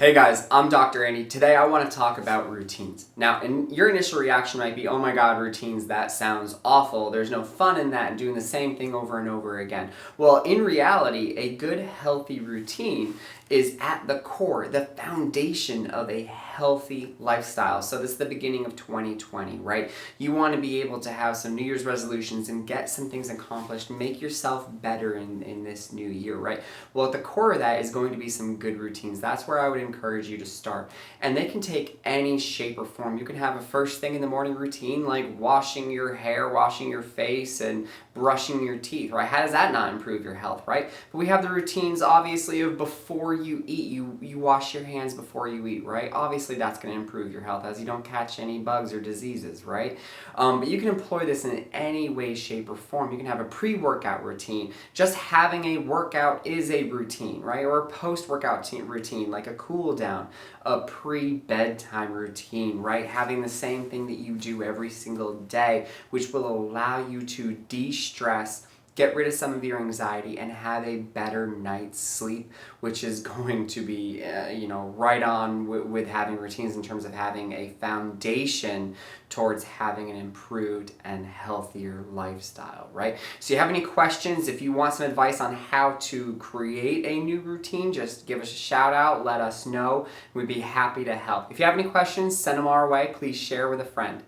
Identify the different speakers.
Speaker 1: Hey guys, I'm Dr. Andy. Today I want to talk about routines. Now, your initial reaction might be, oh my god, routines, that sounds awful. There's no fun in that and doing the same thing over and over again. Well, in reality, a good, healthy routine is at the core, the foundation of a healthy lifestyle. So this is the beginning of 2020, right? You want to be able to have some New Year's resolutions and get some things accomplished, make yourself better in this new year, right? Well, at the core of that is going to be some good routines. That's where I would encourage you to start. And they can take any shape or form. You can have a first thing in the morning routine like washing your hair, washing your face, and brushing your teeth, right? How does that not improve your health, right? But we have the routines, obviously, of before you eat. You wash your hands before you eat, right? Obviously, that's going to improve your health as you don't catch any bugs or diseases, right? But you can employ this in any way, shape, or form. You can have a pre-workout routine. Just having a workout is a routine, right? Or a post-workout routine, like a cool down, a pre-bedtime routine, right? Having the same thing that you do every single day, which will allow you to de-stress, get rid of some of your anxiety, and have a better night's sleep, which is going to be, right on with having routines in terms of having a foundation towards having an improved and healthier lifestyle, right? So you have any questions, if you want some advice on how to create a new routine, just give us a shout out, let us know. We'd be happy to help. If you have any questions, send them our way. Please share with a friend.